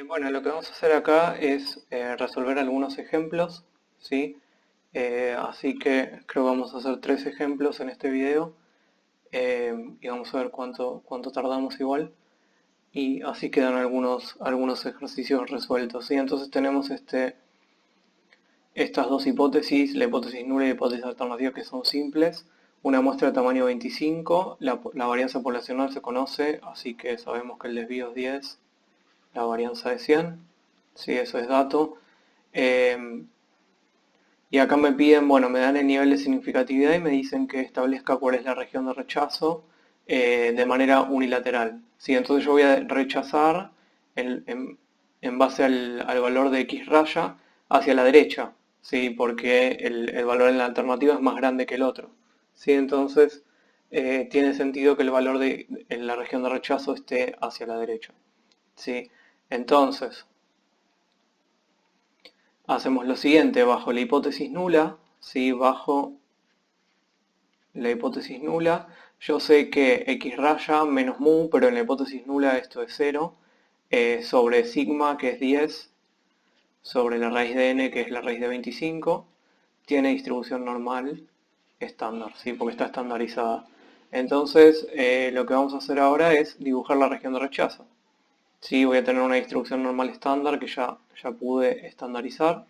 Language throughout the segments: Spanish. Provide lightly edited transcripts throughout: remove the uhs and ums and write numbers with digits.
Bueno, lo que vamos a hacer acá es resolver algunos ejemplos, ¿sí? Así que creo que vamos a hacer 3 ejemplos en este video y vamos a ver cuánto tardamos igual. Y así quedan algunos ejercicios resueltos, ¿sí? Entonces tenemos estas dos hipótesis, la hipótesis nula y la hipótesis alternativa, que son simples. Una muestra de tamaño 25, la varianza poblacional se conoce, así que sabemos que el desvío es 10, la varianza es 100. Sí, eso es dato. Eh, y acá me piden, bueno, me dan el nivel de significatividad y me dicen que establezca cuál es la región de rechazo de manera unilateral. Sí, entonces yo voy a rechazar en base al valor de x raya hacia la derecha, ¿sí? Porque el valor en la alternativa es más grande que el otro. ¿Sí? Entonces tiene sentido que el valor en la región de rechazo esté hacia la derecha. ¿Sí? Entonces, hacemos lo siguiente, bajo la hipótesis nula, ¿sí? Bajo la hipótesis nula, yo sé que x raya menos mu, pero en la hipótesis nula esto es 0, sobre sigma, que es 10, sobre la raíz de n, que es la raíz de 25, tiene distribución normal estándar, ¿sí? Porque está estandarizada. Entonces, lo que vamos a hacer ahora es dibujar la región de rechazo. Sí, voy a tener una distribución normal estándar que ya pude estandarizar.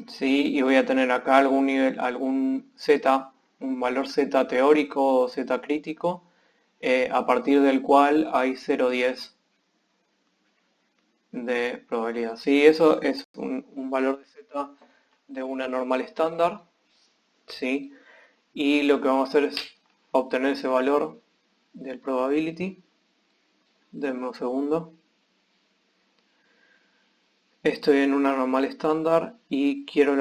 Sí, y voy a tener acá algún nivel, algún z, un valor z teórico o z crítico, a partir del cual hay 0,10 de probabilidad. Sí, eso es un valor de z de una normal estándar, sí, y lo que vamos a hacer es obtener ese valor del probability. Denme un segundo. Estoy en una normal estándar y quiero el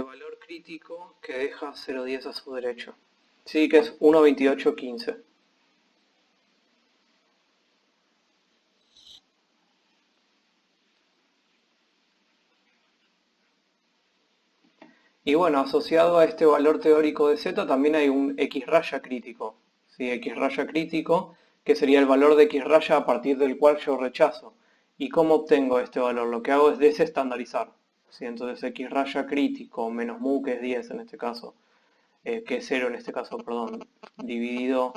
valor crítico que deja 0,10 a su derecho. Sí, que es 1,2815. Y bueno, asociado a este valor teórico de z también hay un x raya crítico. ¿Sí? X raya crítico, que sería el valor de x raya a partir del cual yo rechazo. ¿Y cómo obtengo este valor? Lo que hago es desestandarizar. ¿Sí? Entonces x raya crítico menos mu, que es 10 en este caso, que es 0 en este caso, perdón, dividido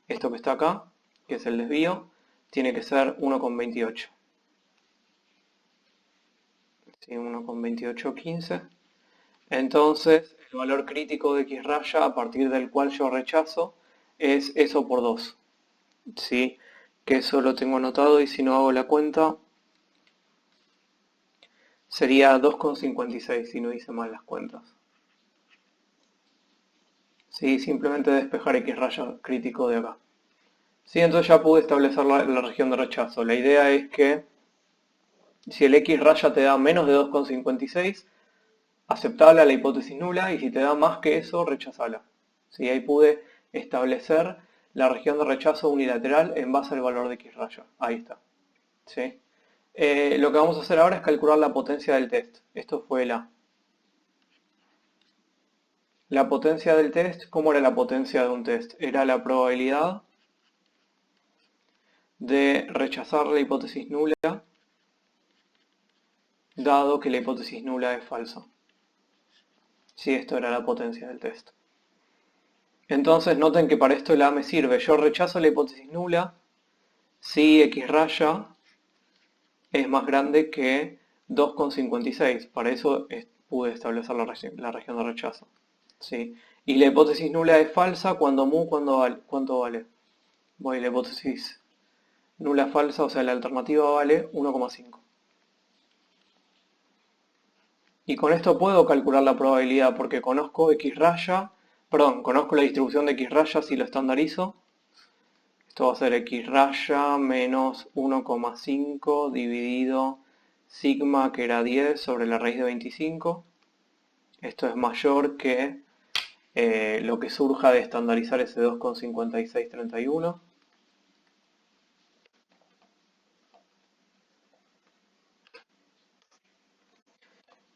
esto que está acá, que es el desvío, tiene que ser 1,28. ¿Sí? 1,2815. Entonces, el valor crítico de x raya a partir del cual yo rechazo es eso por 2. ¿Sí? Que eso lo tengo anotado y si no hago la cuenta sería 2,56 si no hice mal las cuentas. ¿Sí? Simplemente despejar x raya crítico de acá. ¿Sí? Entonces ya pude establecer la región de rechazo. La idea es que si el x raya te da menos de 2,56, aceptable a la hipótesis nula, y si te da más que eso, rechazala. ¿Sí? Ahí pude establecer la región de rechazo unilateral en base al valor de x raya. Ahí está. ¿Sí? Lo que vamos a hacer ahora es calcular la potencia del test. Esto fue el A. La potencia del test, ¿cómo era la potencia de un test? Era la probabilidad de rechazar la hipótesis nula, dado que la hipótesis nula es falsa. Sí, esto era la potencia del test. Entonces noten que para esto el A me sirve. Yo rechazo la hipótesis nula si x raya es más grande que 2,56. Para eso pude establecer la región de rechazo. ¿Sí? Y la hipótesis nula es falsa cuando mu, ¿cuánto vale? Voy, la hipótesis nula falsa, o sea, la alternativa vale 1,5. Y con esto puedo calcular la probabilidad porque conozco x raya, perdón, conozco la distribución de x raya si lo estandarizo. Esto va a ser x raya menos 1,5 dividido sigma, que era 10, sobre la raíz de 25. Esto es mayor que lo que surja de estandarizar ese 2,5631.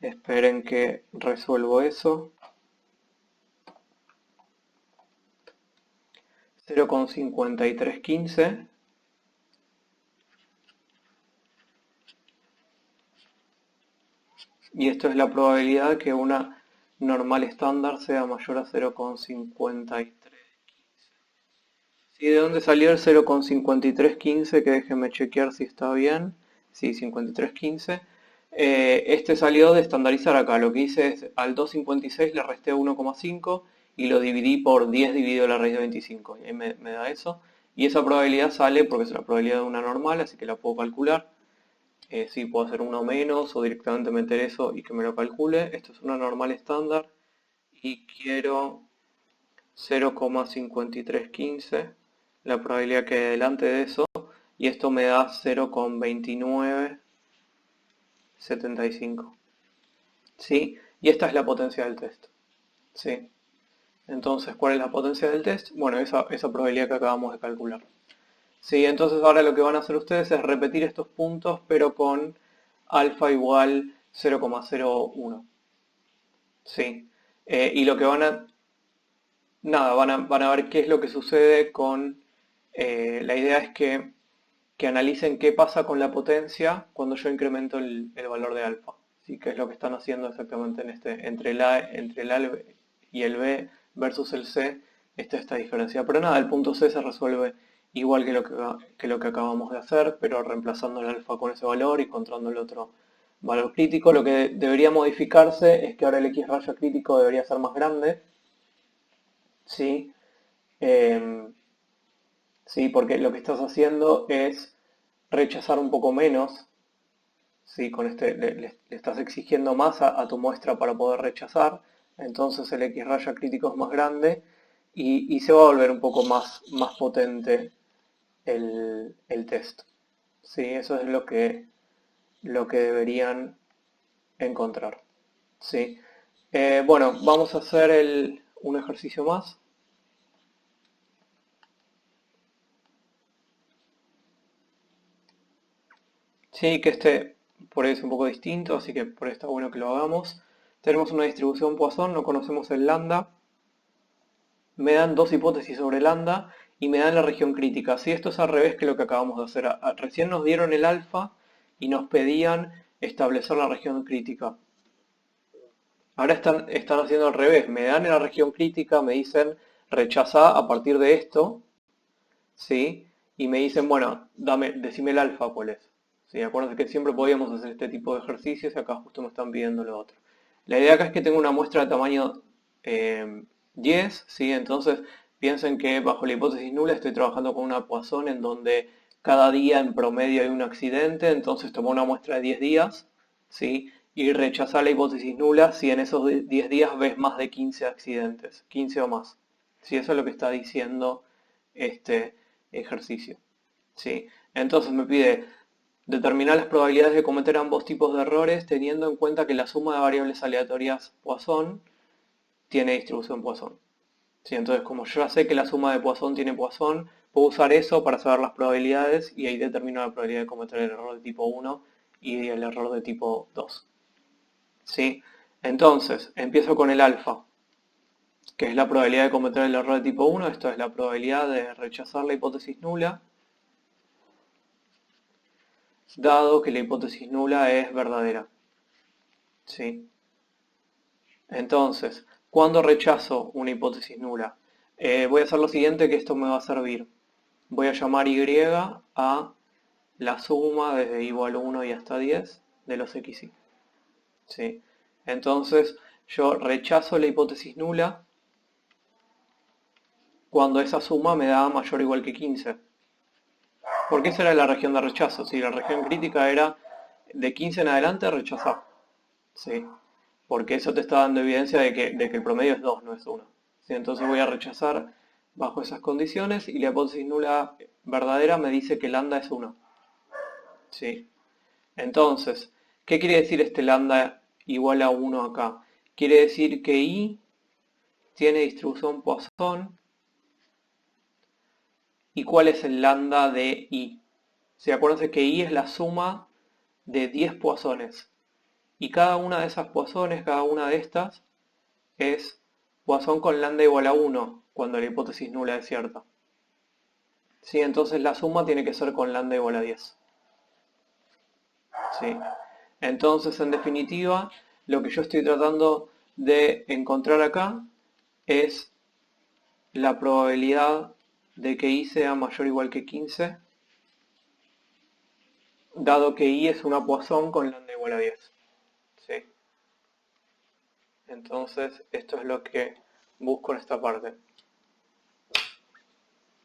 Esperen que resuelvo eso. 0,5315. Y esto es la probabilidad que una normal estándar sea mayor a 0,53. ¿Sí? ¿De dónde salió el 0,5315? Que déjenme chequear si está bien. Sí, 5315. Este salió de estandarizar acá. Lo que hice es al 256 le resté 1,5 y lo dividí por 10 dividido la raíz de 25. Y ahí me da eso. Y esa probabilidad sale porque es la probabilidad de una normal, así que la puedo calcular. Sí, puedo hacer uno menos o directamente meter eso y que me lo calcule. Esto es una normal estándar y quiero 0,5315, la probabilidad que hay delante de eso, y esto me da 0,2975. ¿Sí? Y esta es la potencia del test. ¿Sí? Entonces, ¿cuál es la potencia del test? Bueno, esa probabilidad que acabamos de calcular. Sí, entonces ahora lo que van a hacer ustedes es repetir estos puntos, pero con alfa igual 0,01. Sí. Y lo que van a... Nada, van a ver qué es lo que sucede con... la idea es que analicen qué pasa con la potencia cuando yo incremento el valor de alfa. ¿Sí? Que es lo que están haciendo exactamente en entre el A y el B versus el C, está esta diferencia. Pero nada, el punto C se resuelve igual que lo que acabamos de hacer, pero reemplazando el alfa con ese valor y encontrando el otro valor crítico. Lo que debería modificarse es que ahora el X raya crítico debería ser más grande. ¿Sí? Sí, porque lo que estás haciendo es rechazar un poco menos. ¿Sí? Con este le estás exigiendo más a tu muestra para poder rechazar. Entonces el X raya crítico es más grande y se va a volver un poco más potente el test. ¿Sí? Eso es lo que deberían encontrar. ¿Sí? Bueno, vamos a hacer un ejercicio más. Sí, que por ahí es un poco distinto, así que por ahí está bueno que lo hagamos. Tenemos una distribución Poisson, no conocemos el lambda. Me dan dos hipótesis sobre lambda y me dan la región crítica. Si esto es al revés que lo que acabamos de hacer. Recién nos dieron el alfa y nos pedían establecer la región crítica. Ahora están haciendo al revés. Me dan la región crítica, me dicen rechazá a partir de esto, ¿sí? Y me dicen, bueno, decime el alfa cuál es. ¿Sí? Acuérdense que siempre podíamos hacer este tipo de ejercicios y acá justo me están pidiendo lo otro. La idea acá es que tengo una muestra de tamaño 10, ¿sí? Entonces piensen que bajo la hipótesis nula estoy trabajando con una Poisson en donde cada día en promedio hay un accidente, entonces tomo una muestra de 10 días, ¿sí? Y rechazar la hipótesis nula si en esos 10 días ves más de 15 accidentes, 15 o más. ¿Sí? Eso es lo que está diciendo este ejercicio. ¿Sí? Entonces me pide determinar las probabilidades de cometer ambos tipos de errores teniendo en cuenta que la suma de variables aleatorias Poisson tiene distribución Poisson. ¿Sí? Entonces, como yo ya sé que la suma de Poisson tiene Poisson, puedo usar eso para saber las probabilidades y ahí determino la probabilidad de cometer el error de tipo 1 y el error de tipo 2. ¿Sí? Entonces, empiezo con el alfa, que es la probabilidad de cometer el error de tipo 1. Esto es la probabilidad de rechazar la hipótesis nula, dado que la hipótesis nula es verdadera. ¿Sí? Entonces, ¿cuándo rechazo una hipótesis nula? Voy a hacer lo siguiente, que esto me va a servir. Voy a llamar y a la suma desde igual 1 y hasta 10 de los xy. ¿Sí? Entonces, yo rechazo la hipótesis nula cuando esa suma me da mayor o igual que 15. Porque esa era la región de rechazo. Si la región crítica era de 15 en adelante, rechazar. ¿Sí? Porque eso te está dando evidencia de que el promedio es 2, no es 1. ¿Sí? Entonces voy a rechazar bajo esas condiciones y la hipótesis nula verdadera me dice que lambda es 1. ¿Sí? Entonces, ¿qué quiere decir este lambda igual a 1 acá? Quiere decir que I tiene distribución Poisson. ¿Y cuál es el lambda de I? ¿Se acuérdense que I es la suma de 10 Poissones? Y cada una de esas Poissones, cada una de estas, es Poisson con lambda igual a 1 cuando la hipótesis nula es cierta. ¿sí? Entonces la suma tiene que ser con lambda igual a 10. ¿Sí? Entonces, en definitiva, lo que yo estoy tratando de encontrar acá es la probabilidad de que i sea mayor o igual que 15, dado que i es una Poisson con lambda igual a 10. ¿Sí? Entonces, esto es lo que busco en esta parte.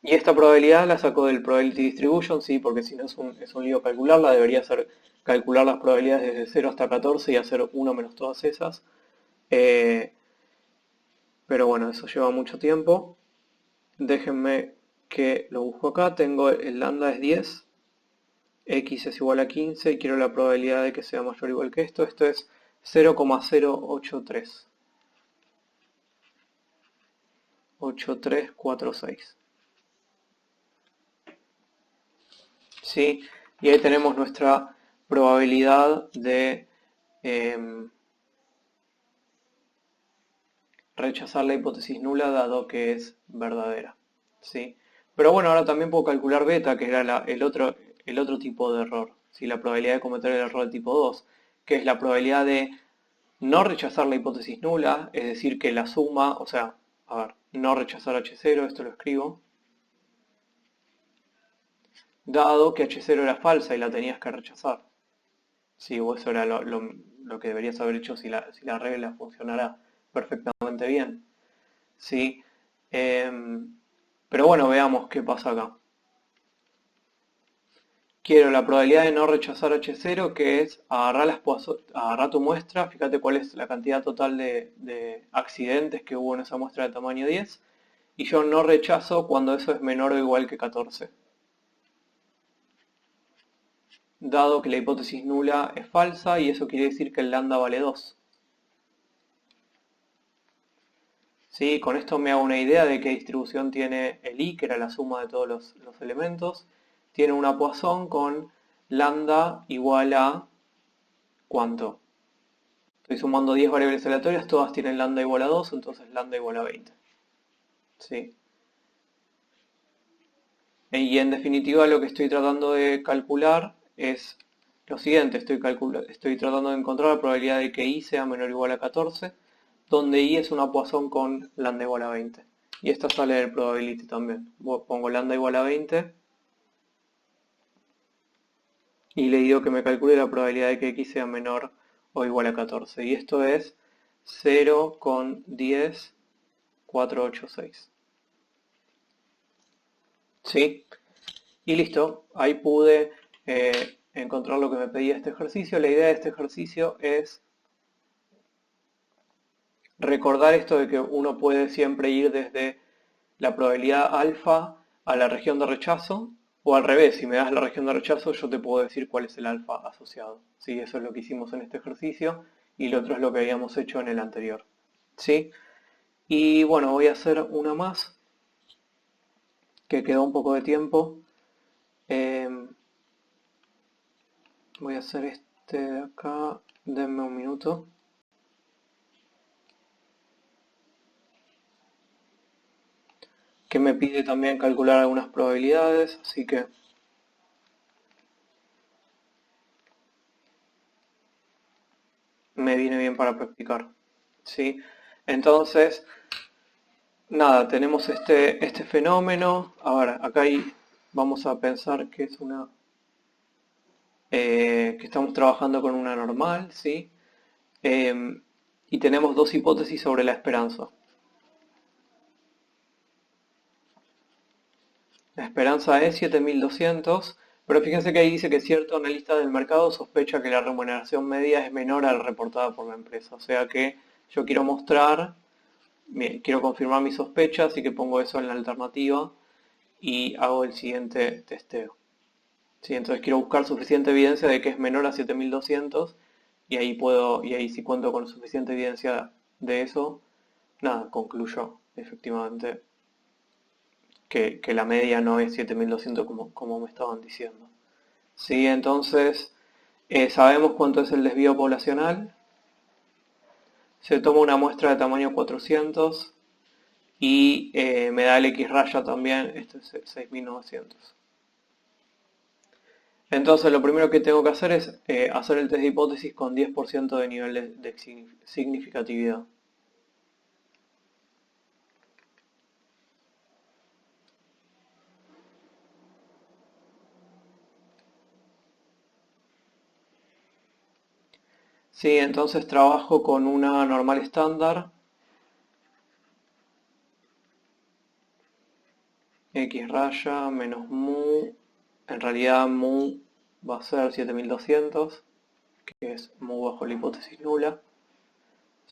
Y esta probabilidad la saco del probability distribution, sí, porque si no es un lío calcularla, debería ser calcular las probabilidades desde 0 hasta 14 y hacer 1 menos todas esas. Pero bueno, eso lleva mucho tiempo. Déjenme que lo busco acá. Tengo el lambda es 10, x es igual a 15 y quiero la probabilidad de que sea mayor o igual que esto. Esto es 0,083. 8346. ¿Sí? Y ahí tenemos nuestra probabilidad de rechazar la hipótesis nula dado que es verdadera. ¿Sí? Pero bueno, ahora también puedo calcular beta, que era el otro tipo de error. ¿Sí? La probabilidad de cometer el error de tipo 2, que es la probabilidad de no rechazar la hipótesis nula, es decir, que la suma, o sea, a ver, no rechazar H0, esto lo escribo, dado que H0 era falsa y la tenías que rechazar. Sí, o eso era lo que deberías haber hecho si la regla funcionara perfectamente bien. ¿Sí? Pero bueno, veamos qué pasa acá. Quiero la probabilidad de no rechazar H0, que es agarrar tu muestra, fíjate cuál es la cantidad total de accidentes que hubo en esa muestra de tamaño 10, y yo no rechazo cuando eso es menor o igual que 14. Dado que la hipótesis nula es falsa, y eso quiere decir que el lambda vale 2. ¿Sí? Con esto me hago una idea de qué distribución tiene el i, que era la suma de todos los elementos. Tiene una Poisson con lambda igual a ¿cuánto? Estoy sumando 10 variables aleatorias, todas tienen lambda igual a 2, entonces lambda igual a 20. ¿Sí? Y en definitiva lo que estoy tratando de calcular es lo siguiente, estoy tratando de encontrar la probabilidad de que i sea menor o igual a 14, donde i es una Poisson con lambda igual a 20. Y esta sale del probability también. Pongo lambda igual a 20 y le digo que me calcule la probabilidad de que x sea menor o igual a 14. Y esto es 0,10486. ¿Sí? Y listo, ahí pude encontrar lo que me pedía este ejercicio. La idea de este ejercicio es recordar esto de que uno puede siempre ir desde la probabilidad alfa a la región de rechazo, o al revés, si me das la región de rechazo yo te puedo decir cuál es el alfa asociado. ¿Sí? Eso es lo que hicimos en este ejercicio y lo otro es lo que habíamos hecho en el anterior. ¿Sí? Y bueno, voy a hacer una más, que quedó un poco de tiempo. Voy a hacer este de acá, denme un minuto. Que me pide también calcular algunas probabilidades, así que me viene bien para practicar. ¿Sí? Entonces, nada, tenemos este fenómeno. Ahora, acá vamos a pensar que es que estamos trabajando con una normal, ¿sí? Y tenemos dos hipótesis sobre la esperanza. La esperanza es 7200, pero fíjense que ahí dice que cierto analista del mercado sospecha que la remuneración media es menor a la reportada por la empresa. O sea que yo quiero quiero confirmar mi sospecha, así que pongo eso en la alternativa y hago el siguiente testeo. ¿Sí? Entonces quiero buscar suficiente evidencia de que es menor a 7200 y ahí si cuento con suficiente evidencia de eso, nada, concluyo efectivamente que la media no es 7200 como me estaban diciendo. ¿Sí? Entonces, sabemos cuánto es el desvío poblacional. Se toma una muestra de tamaño 400 y me da el X raya también, este es 6900. Entonces lo primero que tengo que hacer es hacer el test de hipótesis con 10% de nivel de significatividad. Sí, entonces trabajo con una normal estándar, X raya menos mu, en realidad mu va a ser 7200, que es mu bajo la hipótesis nula,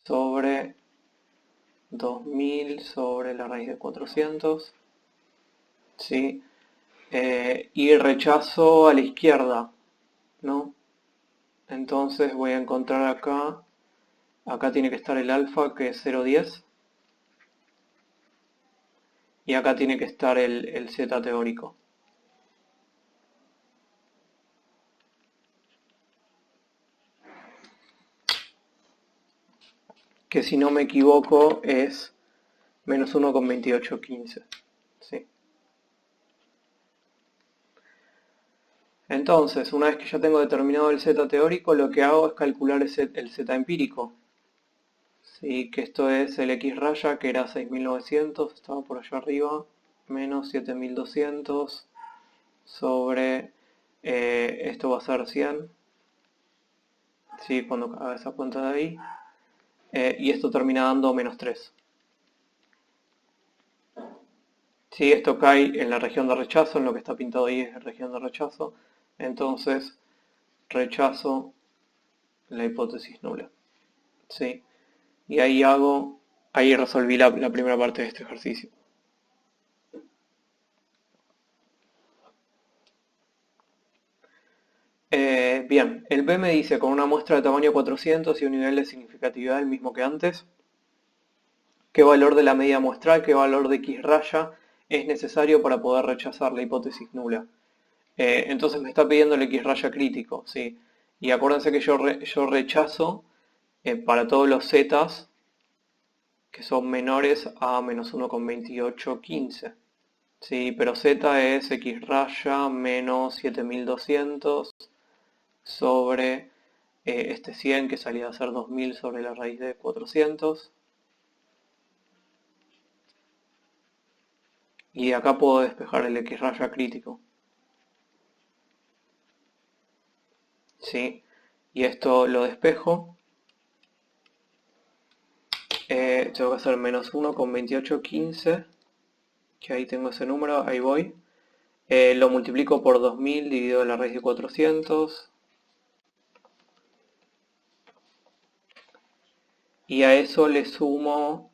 sobre 2000 sobre la raíz de 400, ¿sí? Y rechazo a la izquierda, ¿no? Entonces voy a encontrar acá tiene que estar el alfa, que es 0,10, y acá tiene que estar el z teórico. Que si no me equivoco es menos 1,2815. ¿Sí? Entonces, una vez que ya tengo determinado el z teórico, lo que hago es calcular el z empírico. ¿Sí? Que esto es el x raya, que era 6900, estaba por allá arriba, menos 7200 sobre, esto va a ser 100, ¿sí? Cuando haga esa cuenta de ahí, y esto termina dando menos 3. Si esto cae en la región de rechazo, en lo que está pintado ahí es región de rechazo, entonces rechazo la hipótesis nula. ¿Sí? Y ahí resolví la primera parte de este ejercicio. Bien, el P me dice con una muestra de tamaño 400 y un nivel de significatividad el mismo que antes, qué valor de la medida muestral, qué valor de X raya es necesario para poder rechazar la hipótesis nula. Entonces me está pidiendo el X raya crítico, ¿sí? Y acuérdense que yo rechazo para todos los zetas que son menores a menos 1,2815. Sí, pero z es X raya menos 7200 sobre este 100 que salía a ser 2000 sobre la raíz de 400. Y acá puedo despejar el X raya crítico. ¿Sí? Y esto lo despejo. Tengo que hacer menos 1,2815, que ahí tengo ese número, ahí voy. Lo multiplico por 2000 dividido la raíz de 400. Y a eso le sumo